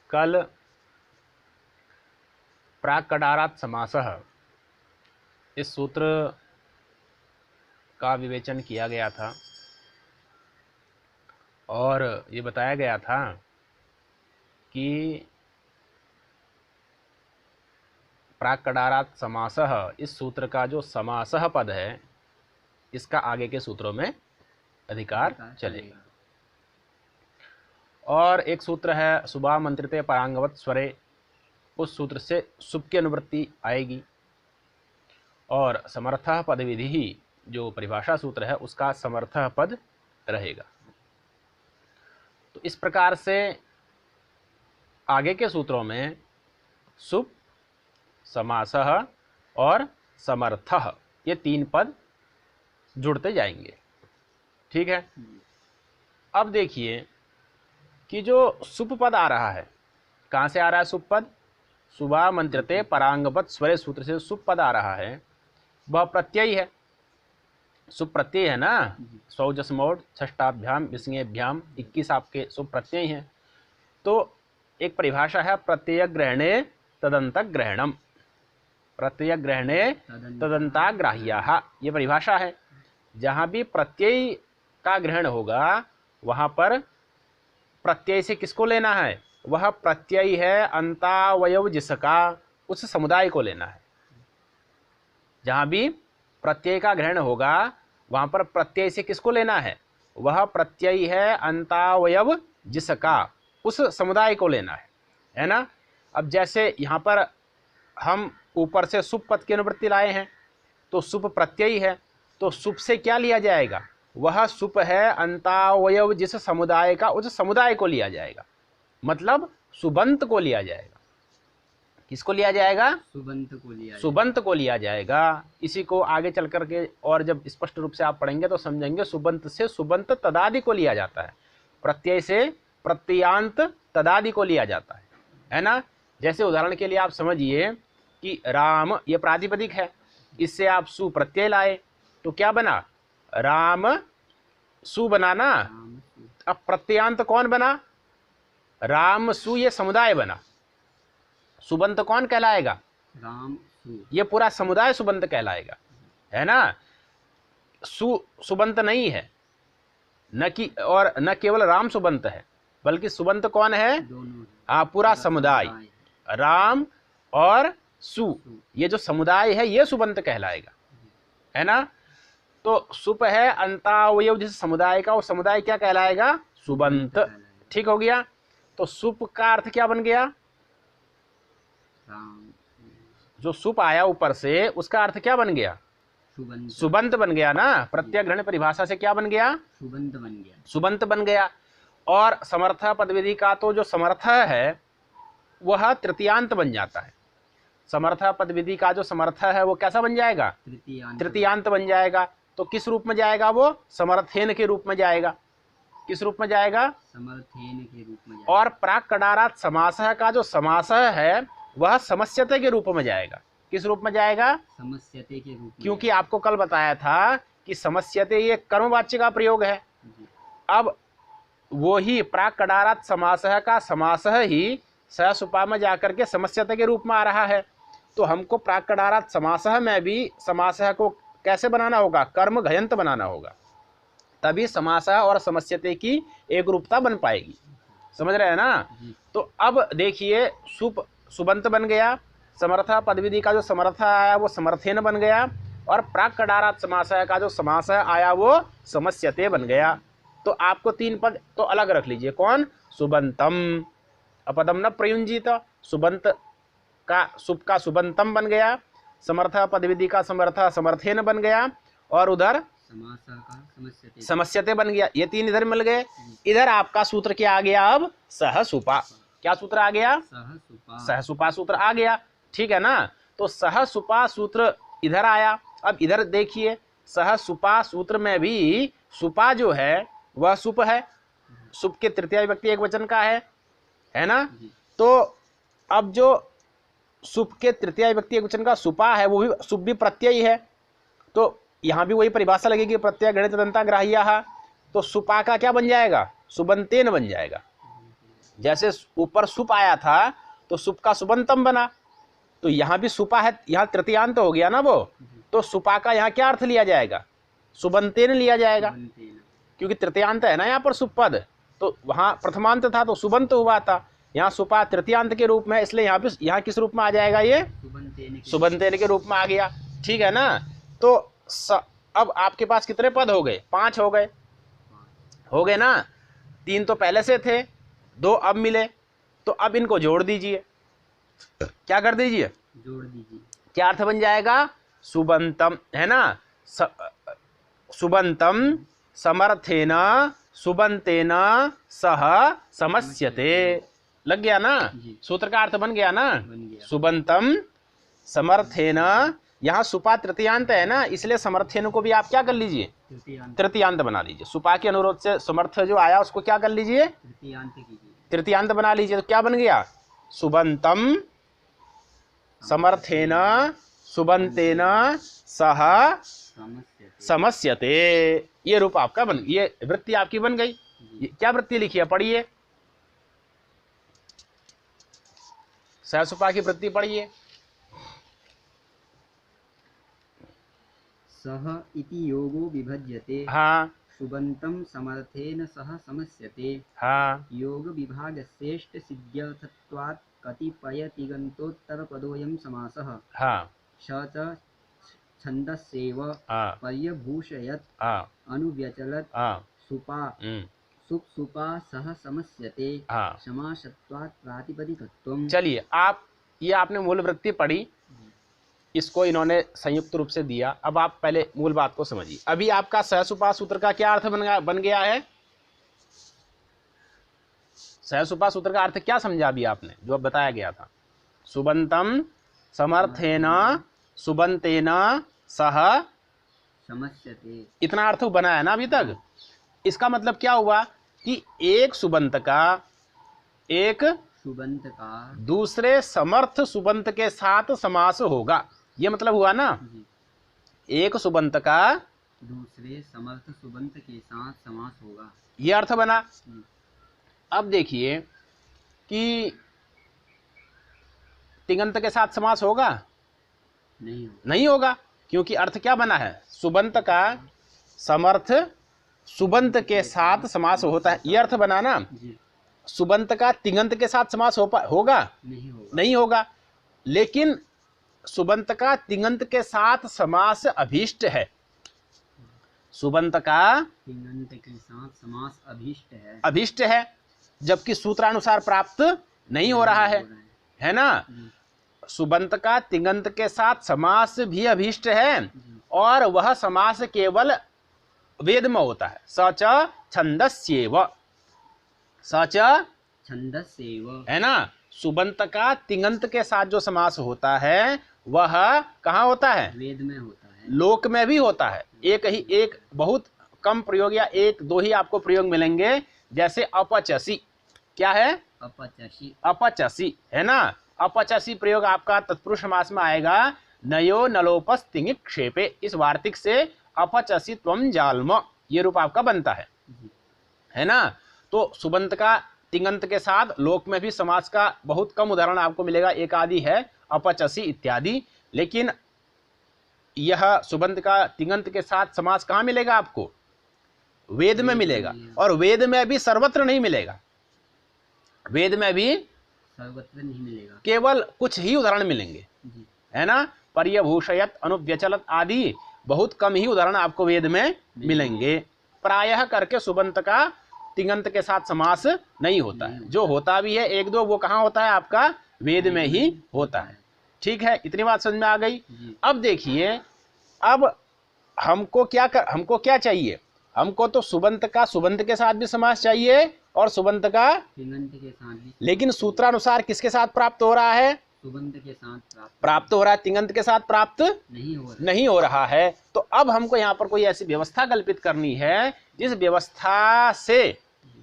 कल प्राक्कडारात् समासः इस सूत्र का विवेचन किया गया था और ये बताया गया था कि प्राक्कडारात् समासः इस सूत्र का जो समासः पद है इसका आगे के सूत्रों में अधिकार चलेगा। और एक सूत्र है सुबा मंत्रिते परांगवत स्वरे, उस सूत्र से सुप की अनुवृत्ति आएगी। और समर्थः पद विधि ही जो परिभाषा सूत्र है उसका समर्थः पद रहेगा। तो इस प्रकार से आगे के सूत्रों में सुप, समासः और समर्थः ये तीन पद जुड़ते जाएंगे। ठीक है। अब देखिए कि जो सुप पद आ रहा है, कहाँ से आ रहा है सुप पद? सुबह मंत्रते परांगपत स्वरे सूत्र से सुप पद आ रहा है, वह प्रत्यय है। सुप प्रत्यय है ना, सौजसमोड षष्ठाभ्याम विस्मयभ्याम 21 आपके सुप प्रत्यय हैं। तो एक परिभाषा है प्रत्यय ग्रहणे तदंत ग्रहणम, प्रत्यय ग्रहणे तदंताग्राह्याः, ये परिभाषा है। जहाँ भी प्रत्यय का ग्रहण होगा वहाँ पर प्रत्यय से किसको लेना है? वह प्रत्यय है अंतावयव जिसका, उस समुदाय को लेना है। जहाँ भी प्रत्यय का ग्रहण होगा वहाँ पर प्रत्यय से किसको लेना है? वह प्रत्यय है अंतावयव जिसका, उस समुदाय को लेना है ना। अब जैसे यहाँ पर हम ऊपर से सुप पद की अनुवृत्ति लाए हैं, तो सुप प्रत्यय है, तो सुप से क्या लिया जाएगा? वह सुप है अंतावयव जिस समुदाय का, उस समुदाय को लिया जाएगा, मतलब सुबंत को लिया जाएगा। किसको लिया जाएगा? सुबंत को लिया जाएगा। इसी को आगे चल करके और जब स्पष्ट रूप से आप पढ़ेंगे तो समझेंगे। सुबंत से सुबंत तदादि को लिया जाता है, प्रत्यय से प्रत्ययांत तदादि को लिया जाता है ना। जैसे उदाहरण के लिए आप समझिए कि राम ये प्रातिपदिक है, इससे आप सु प्रत्यय लाए तो क्या बना? राम सु बना ना। अब प्रत्ययांत कौन बना? राम सु, ये समुदाय बना। सुबंत कौन कहलाएगा? राम सु, ये पूरा समुदाय सुबंत कहलाएगा, है ना। सुबंत नहीं है न कि, और न केवल राम सुबंत है, बल्कि सुबंत कौन है? हाँ, पूरा समुदाय। राम और सु, ये जो समुदाय है ये सुबंत कहलाएगा, है ना। तो सुप है अंतावयव जिस समुदाय का, वो समुदाय क्या कहलाएगा? सुबंत। ठीक हो गया। तो सुप का अर्थ क्या बन गया? जो सुप आया ऊपर से उसका अर्थ क्या बन गया? सुबंत बन गया ना। प्रत्यय ग्रहण परिभाषा से क्या बन गया? सुबंत बन गया। सुबंत बन गया। और समर्थ पदविधि का तो जो समर्थ है वह तृतीयांत बन जाता है। समर्थ पदविधि का जो समर्थ है वो कैसा बन जाएगा? तृतीयांत बन जाएगा। तो किस रूप में जाएगा वो? समर्थेन के रूप में जाएगा। किस रूप में जाएगा? समर्थेन के रूप में जाएगा। और प्राक्कडारात् समासः का जो समासः है वह समस्यते के रूप में जाएगा। किस रूप में जाएगा? समस्यते के रूप में। क्योंकि आपको कल बताया था कि समस्यते ये कर्मवाच्य का प्रयोग है। अब वो ही प्राक्कडारात् समासः का समासः ही सहसुपा में जाकर के समस्यते के रूप में आ रहा है। तो हमको प्राक्कडारात् समासः में भी समासः को कैसे बनाना होगा? कर्म घयंत बनाना होगा, तभी समासः और समस्यते की एक रूपता बन पाएगी। समझ रहे हैं ना। तो अब देखिए सुप सुबंत बन गया, समर्थ पदविधि का जो समर्थ आया वो समर्थेन बन गया, और प्राक्कडारात् समासः का जो समासः आया वो समस्यते बन गया। तो आपको तीन पद तो अलग रख लीजिए। कौन? सुबंतम, अपदम न प्रयुंजित। सुबंत का सुप का सुबंतम बन गया, समर्थ पदविधि का समर्थ समर्थेन बन गया, और उधर समस्यते बन गया। ये तीन इधर मिल गए। इधर आपका सूत्र क्या आ गया? अब सहसुपा। क्या सूत्र आ गया? सहसुपा सूत्र आ गया। ठीक है ना। तो सहसुपा सूत्र इधर आया। अब इधर देखिए, सहसुपा सूत्र में भी सुपा जो है वह सुप है। सुप के तृतीय विभक्ति एक वचन का है ना। तो अब जो सुप के तृतीय विभक्ति एक वचन का सुपा है वो भी सुप भी प्रत्यय है। तो यहाँ भी वही परिभाषा लगेगी, प्रत्यय गणित दंता ग्राह्याः। तो सुपा का क्या बन जाएगा? सुबंतेन बन जाएगा। जैसे ऊपर सुप आया था तो सुप का सुबंतम बना, तो यहाँ भी सुपा है, यहाँ तृतीयांत हो गया ना वो, तो सुपा का यहाँ क्या अर्थ लिया जाएगा? सुबंतेन लिया जाएगा, सुबंतेन। क्योंकि तृतीयांत है ना यहाँ पर सुपद, तो वहाँ प्रथमांत था तो सुबंत हुआ था, यहाँ सुपा तृतीयांत के रूप में, इसलिए यहाँ पे यहाँ किस रूप में आ जाएगा? ये सुबंतेन के रूप में आ गया। ठीक है ना। तो अब आपके पास कितने पद हो गए? 5 हो गए ना। 3 तो पहले से थे, 2 अब मिले, तो अब इनको जोड़ दीजिए। क्या कर दीजिए? जोड़ दीजिए। क्या अर्थ बन जाएगा? सुबंतम, है ना। सुबंतम समर्थेन सुबंतेन सह समस्यते। लग गया ना? सूत्र का अर्थ बन गया ना? सुबंतम समर्थेन, यहाँ सुपा तृतीयांत है ना, इसलिए समर्थेन को भी आप क्या कर लीजिए? तृतीयांत बना लीजिए। सुपा के अनुरोध से समर्थ जो आया उसको क्या कर लीजिए? तृतीयांत बना लीजिए। तो क्या बन गया? सुबंतम समर्थेन सुबंतेन सह समस्यते। ये रूप आपका बन, ये वृत्ति आपकी बन गई। क्या वृत्ति लिखी है? पढ़िए, सहसुपा की वृत्ति पढ़िए। सह इति योगो विभज्यते। हाँ। सुबंतम समर्थेन सह समस्यते। हाँ। योग विभागश्रेष्ठ सिद्ध्यर्थत्वात् कतिपय तिङन्तोत्तर पदोऽयं समासः। हाँ। स च छन्दस्यैव पर्यभूषयत् अनुव्यचलत् सुपा सुप सुपा सह समस्यते समासत्वात् प्रातिपदिकत्वम्। चलिए, आप ये आपने मूल वृत्ति पढ़ी, इसको इन्होंने संयुक्त रूप से दिया। अब आप पहले मूल बात को समझिए। अभी आपका सहसुपा सूत्र का क्या अर्थ बन गया है? सहसुपा सूत्र का अर्थ क्या समझा अभी आपने, जो अब बताया गया था? सुबंतम समर्थेन सुबंतेन सह समस्यते, इतना अर्थ बना है ना अभी तक। इसका मतलब क्या हुआ कि एक सुबंत का दूसरे समर्थ सुबंत के साथ समास होगा, ये मतलब हुआ ना। एक सुबंत का दूसरे समर्थ सुबंत के साथ समास होगा, ये अर्थ बना। अब देखिए कि तिङंत के साथ समास होगा? नहीं होगा, क्योंकि अर्थ क्या बना है? सुबंत का समर्थ सुबंत के साथ समास होता है, ये अर्थ बना ना। सुबंत का तिङंत के साथ समास होगा? नहीं होगा। लेकिन सुबंत का तिङंत के साथ समास अभीष्ट है। सुबंत का तिङंत के साथ समास अभीष्ट है, जबकि सूत्रानुसार प्राप्त नहीं हो रहा है ना। सुबंत का तिङंत के साथ समास भी अभीष्ट है, और वह समास केवल वेद में होता है। सच छंदस्येव, सच छंदस्येव, है ना। सुबंत का तिङंत के साथ जो समास होता है वह कहाँ होता है? वेद में होता है, लोक में भी होता है। एक बहुत कम प्रयोग या 1-2 ही आपको प्रयोग मिलेंगे, जैसे अपचसी। क्या है? अपचसी, है ना। अपचसी प्रयोग आपका तत्पुरुष समास में आएगा। नयो नलोपस तिङिक्षेपे, इस वार्तिक से अपचसी त्वम जाल्म, ये रूप आपका बनता है ना। तो सुबंत का तिङंत के साथ लोक में भी समास का बहुत कम उदाहरण आपको मिलेगा, एक आदि है अपचसी इत्यादि। लेकिन यह सुबंत का तिङंत के साथ समास कहाँ मिलेगा आपको? वेद में मिलेगा, और वेद में भी सर्वत्र नहीं मिलेगा। वेद में भी सर्वत्र नहीं मिलेगा, केवल कुछ ही उदाहरण मिलेंगे, है ना। पर्यभूषयत, अनुव्यचलत आदि बहुत कम ही उदाहरण आपको वेद में मिलेंगे। प्रायः करके सुबंत का तिङंत के साथ समास नहीं होता है। जो होता भी है 1-2, वो कहाँ होता है आपका? वेद में ही होता है। ठीक है, इतनी बात समझ में आ गई। अब देखिए, अब हमको क्या चाहिए? हमको तो सुबंत का सुबंत के साथ भी समास चाहिए और सुबंत का तिङंत के साथ भी। लेकिन सूत्रानुसार किसके साथ प्राप्त हो रहा है? सुबंत के साथ प्राप्त हो रहा है, तिङंत के साथ प्राप्त नहीं हो रहा है। तो अब हमको यहाँ पर कोई ऐसी व्यवस्था कल्पित करनी है जिस व्यवस्था से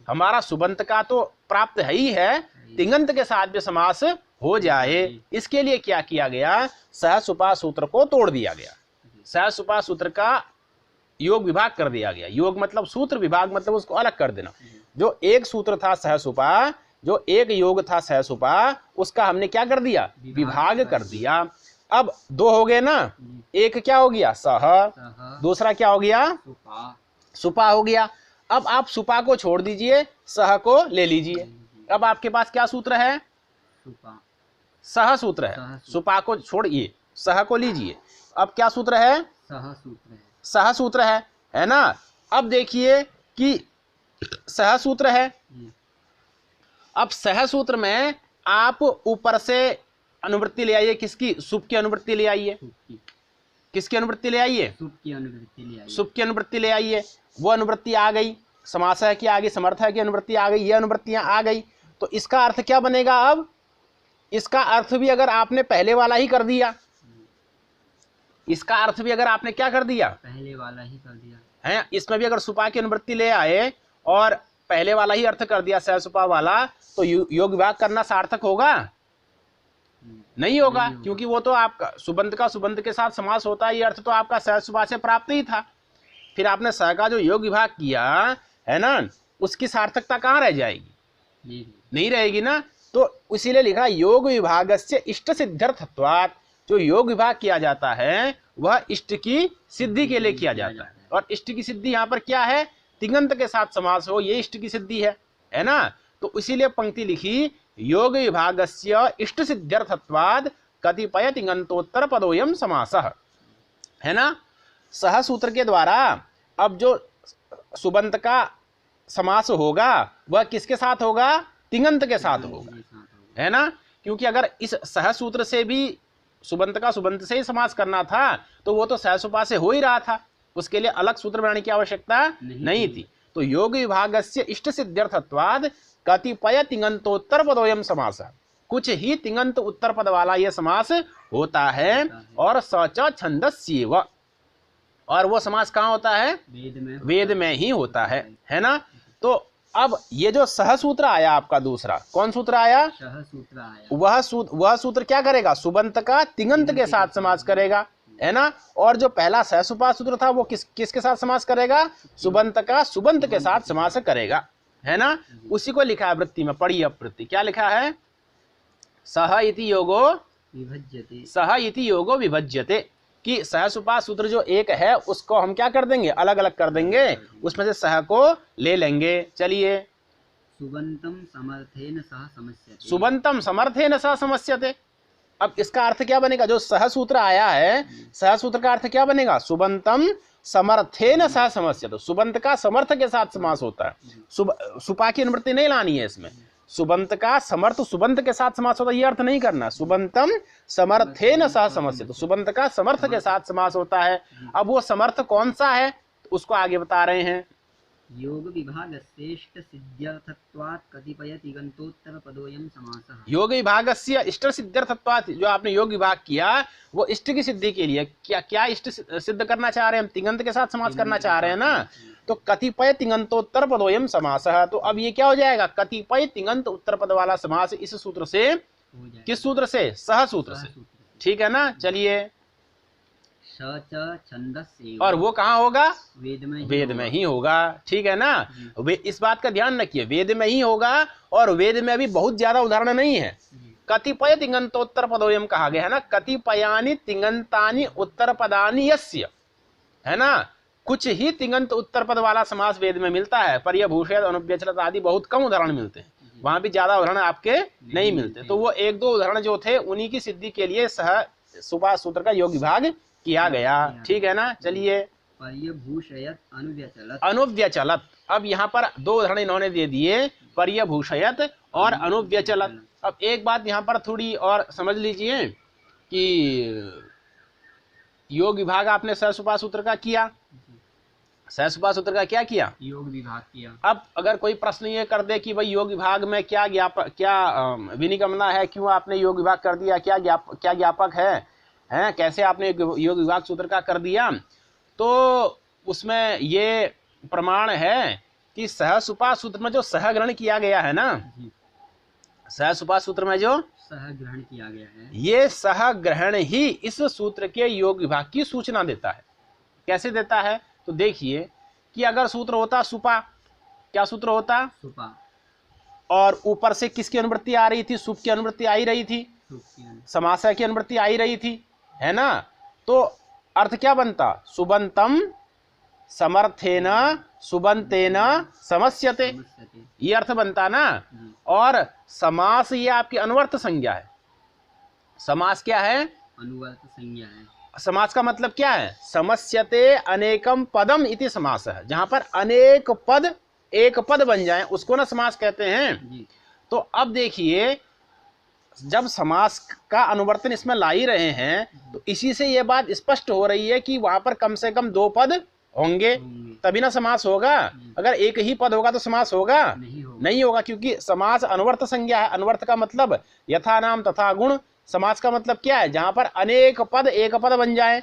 हमारा सुबंत का तो प्राप्त है ही है, तिङंत के साथ भी समास हो जाए। इसके लिए क्या किया गया? सहसुपा सूत्र को तोड़ दिया गया। सहसुपा सूत्र का योग विभाग कर दिया गया। योग मतलब सूत्र, विभाग मतलब उसको अलग कर देना। जो एक सूत्र था सहसुपा, जो एक योग था सहसुपा, उसका हमने क्या कर दिया, विभाग कर दिया। अब दो हो गए ना, एक क्या हो गया सह, दूसरा क्या हो गया सुपा हो गया। अब आप सुपा को छोड़ दीजिए, सह को ले लीजिए। अब आपके पास क्या सूत्र है, सह सूत्र है। सुपा को छोड़िए, सह को लीजिए। अब क्या सूत्र है, सह सूत्र है ना। अब देखिए कि सह सूत्र है। अब सह सूत्र में आप ऊपर से अनुवृत्ति ले आइए, किसकी, सुप की अनुवृत्ति ले आइए। किसकी अनुवृत्ति ले आइए, सुप की अनुवृत्ति ले आइए। वो अनुवृत्ति आ गई, समासः की आ गई, समर्थः की अनुवृत्ति आ गई, ये अनुवृत्तियां आ गई। तो इसका अर्थ क्या बनेगा, अब इसका अर्थ भी अगर आपने पहले वाला ही कर दिया, इसका अर्थ भी अगर आपने क्या कर दिया, पहले वाला ही कर दिया है। इसमें भी अगर सुपा की अनुवृत्ति ले आए और पहले वाला ही अर्थ कर दिया सहसुपा वाला, तो योग विभाग करना सार्थक होगा, नहीं होगा, क्योंकि वो तो आपका सुबंत का सुबंत के साथ समास होता है, ये अर्थ तो आपका सहसुपा से प्राप्त ही था। फिर आपने सह का जो योग विभाग किया है ना, उसकी सार्थकता कहाँ रह जाएगी, नहीं रहेगी ना। तो इसीलिए लिखा योग विभागस्य इष्ट सिद्ध्यर्थत्वात्, जो योग विभाग किया जाता है वह इष्ट की सिद्धि के लिए किया जाता है। और इष्ट की सिद्धि यहाँ पर क्या है, तिङन्त के साथ समास हो, ये इष्ट की सिद्धि है ना। तो इसीलिए पंक्ति लिखी योग विभागस्य इष्ट सिद्ध्यर्थत्वात् कतिपय तिङन्तोत्तर पदोयम समासः, है ना। सह सूत्र के द्वारा अब जो सुबंत का समास होगा वह किसके साथ होगा, तिङन्त के साथ होगा, है ना। क्योंकि अगर इस सह सूत्र से भी सुबंत का सुबंत से ही समास करना था तो वो तो सहसुपा से हो ही रहा था, उसके लिए अलग सूत्र बनाने की आवश्यकता नहीं थी। तो योग विभागस्य इष्ट सिद्ध्यर्थत्वात् कतिपय तिङन्तोत्तर पदोयम समासः, कुछ ही तिङन्त उत्तर पद वाला यह समास होता है। और सच छंदस्येव, और वो समास कहाँ होता है, वेद में ही होता है ना। तो अब ये जो सह सूत्र आया आपका, दूसरा कौन सूत्र आया, वह सूत्र क्या करेगा, सुबंत का तिङन्त के साथ समास करेगा, है ना। और जो पहला सहसुपा सूत्र था वो किसके साथ समास करेगा, सुबंत का सुबंत के साथ समास करेगा, है ना। उसी को लिखा है वृत्ति में, पढ़िए अब वृत्ति क्या लिखा है, सह इति योगो विभज्यते, कि सहसुपा सूत्र जो एक है उसको हम क्या कर देंगे, अलग अलग कर देंगे, उसमें से सह को ले लेंगे। चलिए, सुबंतम समर्थेन सह समस्यते। अब इसका अर्थ क्या बनेगा, जो सह सूत्र आया है, सह सूत्र का अर्थ क्या बनेगा, सुबंतम समर्थेन सह समस्यते, सुबंत का समर्थ के साथ समास होता है। सुपा की अनुवृत्ति नहीं लानी है इसमें, सुबंत का समर्थ सुबंत के साथ समास होता है, ये अर्थ नहीं करना। सुबंतम समर्थेन सह समस्यते, समर्थ का समर्थ के साथ समास होता है। अब वो समर्थ कौन सा है उसको आगे बता रहे हैं। योग विभागस्य इष्ट सिद्ध्यर्थत्वात् कतिपय तिङन्तोत्तर पदोयम समासः, योग विभागस्य इष्ट सिद्ध्यर्थत्वात्, जो आपने योग विभाग किया वो इष्ट की सिद्धि के लिए, क्या इष्ट सिद्ध करना चाह रहे हैं हम, तिङन्त के साथ समास करना चाह रहे हैं ना। तो कतिपय तिङन्तोत्तर पदोयम समासः, तो अब ये क्या हो जाएगा, कतिपय तिङन्त उत्तर पद वाला समास इस सूत्र से, किस सूत्र से, सह सूत्र से, ठीक है ना। चलिए, और वो कहाँ होगा, वेद में ही होगा, ठीक है ना। इस बात का ध्यान रखिए, वेद में ही होगा, और वेद में भी बहुत ज्यादा उदाहरण नहीं है। कतिपय तिङन्तोत्तर पदोयम कहा गया है ना, कतिपयानि तिङन्तानि उत्तर पदानि यस्य, है ना। कुछ ही तिङन्त उत्तर पद वाला समास वेद में मिलता है, पर्यभूषयत अनुव्यचलत आदि बहुत कम उदाहरण मिलते हैं, वहां भी ज्यादा उदाहरण आपके नहीं मिलते। तो वो एक दो उदाहरण जो थे उन्हीं की सिद्धि के लिए सह सुपा सूत्र का योग विभाग किया गया, ठीक है ना। चलिए, पर्यभूषयत अनुव्यचलत, अब यहाँ पर दो उदाहरण इन्होंने दे दिए, पर्यभूषयत और अनुव्यचलत। अब एक बात यहाँ पर थोड़ी और समझ लीजिए कि योग विभाग आपने सहसुपा सूत्र का किया, सहसुपा सूत्र का क्या किया, योग विभाग किया। अब अगर कोई प्रश्न ये कर दे कि भाई योग विभाग में क्या विनिगमना है, क्यों आपने योग विभाग कर दिया, क्या ज्ञापक है, कैसे आपने योग विभाग सूत्र का कर दिया, तो उसमें ये प्रमाण है कि सहसुपा सूत्र में जो सहग्रहण किया गया है ना, सहसुपा सूत्र में जो सहग्रहण किया गया है, ये सहग्रहण ही इस सूत्र के योग विभाग की सूचना देता है। कैसे देता है, तो देखिए कि अगर सूत्र होता सुपा, क्या सूत्र होता, सुपा, और ऊपर से किसकी अनुवृत्ति आ रही थी? सुप की अनुवृत्ति आ ही रही थी, समासय की अनुवृत्ति आ ही रही थी, है ना। तो अर्थ क्या बनता? सुबंतम समर्थेन सुबंतेन समस्यते, ये अर्थ बनता ना। और समास ये आपकी अनुवर्त संज्ञा है। समास क्या है? अनुवर्त संज्ञा है। समास का मतलब क्या है? समस्यते अनेकम पदम इति समास है। जहां पर अनेक पद एक पद बन जाए उसको ना समास कहते हैं जी। तो अब देखिए, जब समास का अनुवर्तन इसमें ला ही रहे हैं तो इसी से ये बात स्पष्ट हो रही है कि वहां पर कम से कम 2 पद होंगे तभी ना समास होगा। अगर एक ही पद होगा तो समास होगा? नहीं होगा, क्योंकि समास अनुवर्त संज्ञा है। अनुवर्त का मतलब यथा नाम तथा गुण। समास का मतलब क्या है? जहां पर अनेक पद एक पद बन जाए,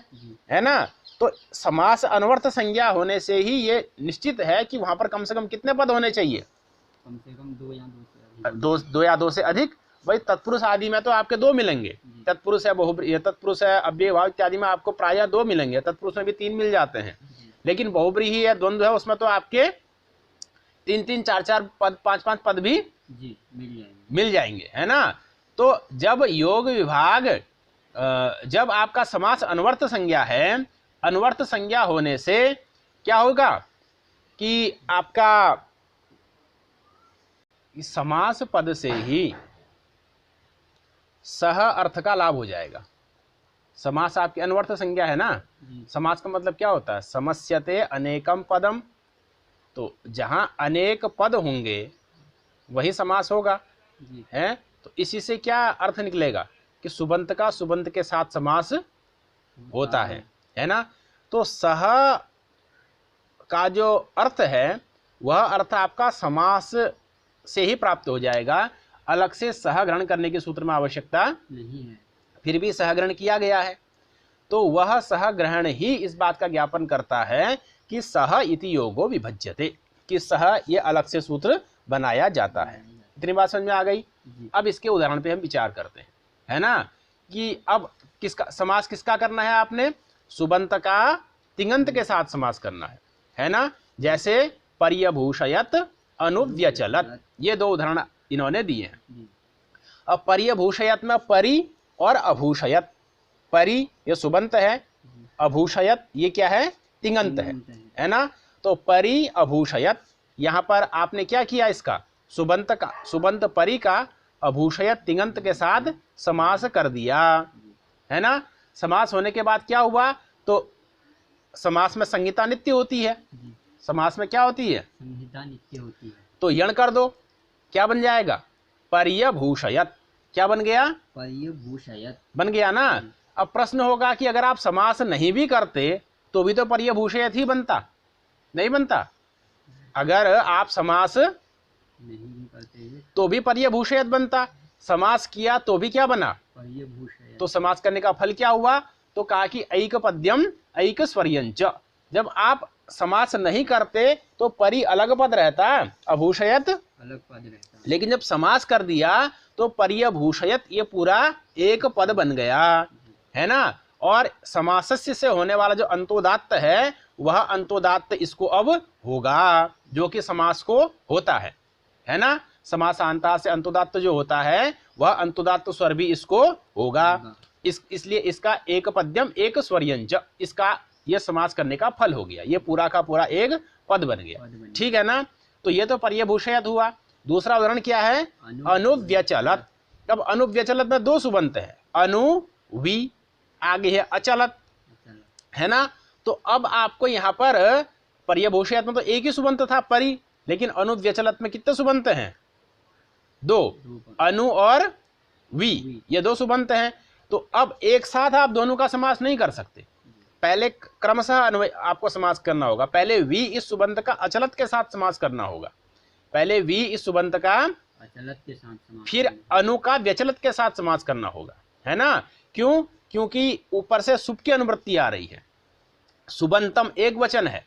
है ना। तो समास अनुवर्त संज्ञा होने से ही ये निश्चित है कि वहां पर कम से कम कितने पद होने चाहिए? कम से कम 2 या 2 से अधिक। 2 या 2 से अधिक। भाई तत्पुरुष आदि में तो आपके 2 मिलेंगे, तत्पुरुष है, बहुब्रीहि, तत्पुरुष है, अव्यय भाव इत्यादि में आपको प्रायः 2 मिलेंगे। तत्पुरुष में भी 3 मिल जाते हैं, लेकिन बहुब्रीहि है, द्वंद्व है, उसमें तो आपके 3-3, 4-4 पद, 5-5 पद भी जी मिल जाएंगे, है ना। तो जब योग विभाग जब आपका समास अनुवर्त संज्ञा है, अनुवर्त संज्ञा होने से क्या होगा कि आपका समास पद से ही सह अर्थ का लाभ हो जाएगा। समास आपकी अनुवर्त संज्ञा है ना। समास का मतलब क्या होता है? समस्यते अनेकम पदम। तो जहां अनेक पद होंगे वही समास होगा, है। तो इसी से क्या अर्थ निकलेगा कि सुबंत का सुबंत के साथ समास होता है ना। तो सह का जो अर्थ है वह अर्थ आपका समास से ही प्राप्त हो जाएगा। अलग से सहग्रहण करने के सूत्र में आवश्यकता नहीं है, फिर भी सहग्रहण किया गया है। तो वह सहग्रहण ही इस बात का ज्ञापन करता है कि सह इति योगो विभज्यते, कि सह ये अलग से सूत्र बनाया जाता है। इतनी बात समझ में आ गई। अब इसके उदाहरण पे हम विचार करते हैं, है ना, कि अब किसका समास किसका करना है? आपने सुबंत का तिङंत के साथ समास करना है ना। जैसे पर्यभूषयत अनुव्यचलत, ये 2 उदाहरण इन्होंने दिए हैं। अब पर्यभूषयत में परि और अभूषयत, परि ये सुबंत है, अभूषयत ये क्या है? तिङंत है ना। तो परि अभूषयत, यहां पर आपने क्या किया? इसका सुबंत परि का अभूषयत तिङंत के साथ समास कर दिया, है ना। समास होने के बाद क्या हुआ? तो समास में संहिता नित्य होती है। समास में क्या होती है? संहिता नित्य होती है। तो यण कर दो, क्या बन जाएगा? पर्यभूषयत। क्या बन गया? पर्यभूषयत बन गया ना। अब प्रश्न होगा कि अगर आप समास नहीं भी करते तो भी तो पर्यभूषयत ही बनता, नहीं बनता? अगर आप समास नहीं करते तो भी पर्यभूषयत बनता, समास किया तो भी क्या बना? पर्यभूषयत। तो समास करने का फल क्या हुआ? तो कहा कि ऐक पद्यम ऐक स्वर्यंच। जब आप समास नहीं करते तो परि अलग पद रहता, अभूषयत अलग पद रहता, लेकिन जब समास कर दिया तो पर्यभूषयत ये पूरा एक पद बन गया, है ना। और समासस्य से होने वाला जो अंतोदात्त है वह अंतोदात्त इसको अब होगा, जो कि समास को होता है ना। समासांता से अंतोदात्त जो होता है वह अंतोदात्त स्वर भी इसको होगा। इसलिए इसका एक पद्यम एक स्वर्यंच, इसका यह समास करने का फल हो गया, ये पूरा का पूरा एक पद बन गया, ठीक है ना। तो ये तो पर्यभूषयत हुआ। दूसरा उदाहरण क्या है? अनुव्यचलत। अब अनुव्यचलत में 2 सुबंत है, अनु वी, आगे है अचलत, है ना। तो अब आपको यहाँ पर पर्यभूषयत में तो एक ही सुबंत था परि, लेकिन अनुव्यचलत में कितने सुबंत हैं? 2, अनु और वी, ये 2 सुबंत हैं। तो अब एक साथ आप दोनों का समास नहीं कर सकते, पहले क्रमशः आपको समास करना होगा। पहले वी इस सुबंत का अचलत के साथ समास करना होगा, पहले वी इस सुबंत का अचलत के साथ समास, फिर अनु का व्यचलत के साथ समास करना होगा, है ना। क्यों? क्योंकि ऊपर से सुब की अनुवृत्ति आ रही है। सुबंतम एक वचन है,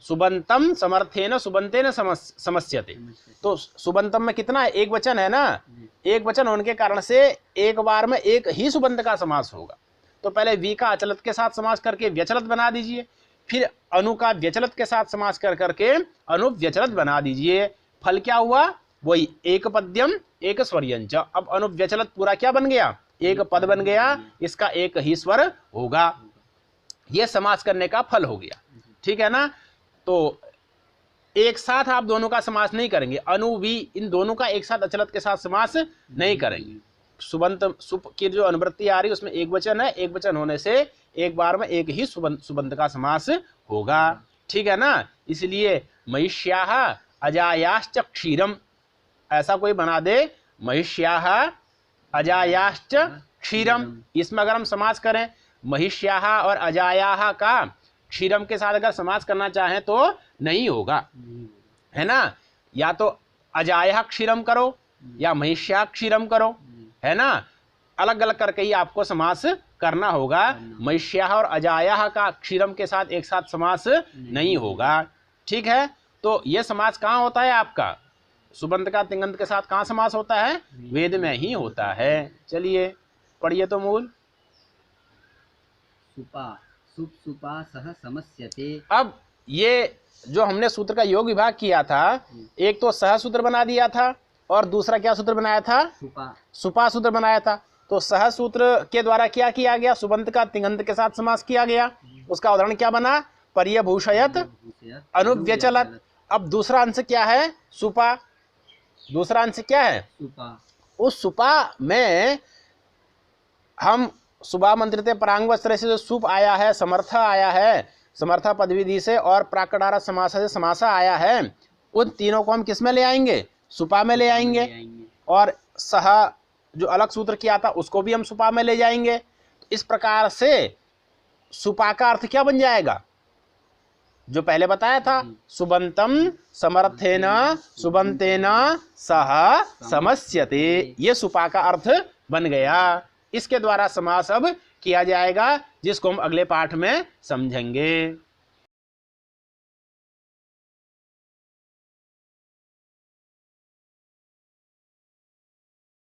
सुबंतम समर्थेन सुबंतेन समस्यते। तो सुबंतम में कितना है? एक वचन है ना। एक वचन होने के कारण से एक बार में एक ही सुबंत का समास होगा। तो पहले वी का अचलत के साथ समास करके व्यचलत बना दीजिए, फिर अनु का व्यचलत के साथ समास कर करके अनुव्यचलत बना दीजिए। फल क्या हुआ? वही एक पद्यम एक स्वरियंच। अब अनुव्यचलत पूरा क्या बन गया, एक पद बन गया, इसका एक ही स्वर होगा, यह समास करने का फल हो गया। ठीक है ना। तो एक साथ आप दोनों का समास नहीं करेंगे, अनु भी इन दोनों का एक साथ अचलत के साथ समास नहीं करेंगे। सुबंत सुप की जो अनुवृत्ति आ रही है उसमें एक वचन है, एक वचन होने से एक बार में एक ही सुबंत का समास होगा। ठीक है ना। इसलिए महिष्याः अजायाश्च क्षीरम, ऐसा कोई बना दे, महिष्याः अजायाश्च क्षीरम। इसमें अगर हम समास करें महिष्याः और अजायाः का क्षीरम के साथ अगर समास करना चाहें तो नहीं होगा, है ना। या तो अजाया क्षीरम करो या महिष्या क्षीरम करो, है ना। अलग अलग करके ही आपको समास करना होगा। महिष्या और अजाया का क्षीरम के साथ एक साथ समास नहीं होगा। ठीक है। तो यह समास कहाँ होता है आपका, सुबंत का तिंगंत के साथ कहाँ समास होता है, वेद में ही होता है। चलिए पढ़िए तो मूल। सुपा सुप सुपा सह समस्यते। अब ये जो हमने सूत्र का योग विभाग किया था, एक तो सह सूत्र बना दिया था और दूसरा क्या सूत्र बनाया था, सुपा सुपा सूत्र बनाया था। तो सह सूत्र के द्वारा क्या किया गया, सुबंत का तिंगंत के साथ समास किया गया। उसका उदाहरण क्या बना, पर्यभूषयत अनुव्यचलत। अब दूसरा अंश क्या है, सुपा। दूसरा अंश क्या है, सुपा। उस सुपा में हम सुबह मंत्रित परांगवस्त्र से जो सुप आया है, समर्थ आया है, समर्था पदविधि से, और प्राकटारा समास से समासा आया है, उन तीनों को हम किस में ले आएंगे, सुपा में ले आएंगे। और सह जो अलग सूत्र किया था उसको भी हम सुपा में ले जाएंगे। तो इस प्रकार से सुपा का अर्थ क्या बन जाएगा, जो पहले बताया था, सुबंतम समर्थेन सुबंतेन सह समस्यते, ये सुपा का अर्थ बन गया। इसके द्वारा समास अब किया जाएगा, जिसको हम अगले पाठ में समझेंगे।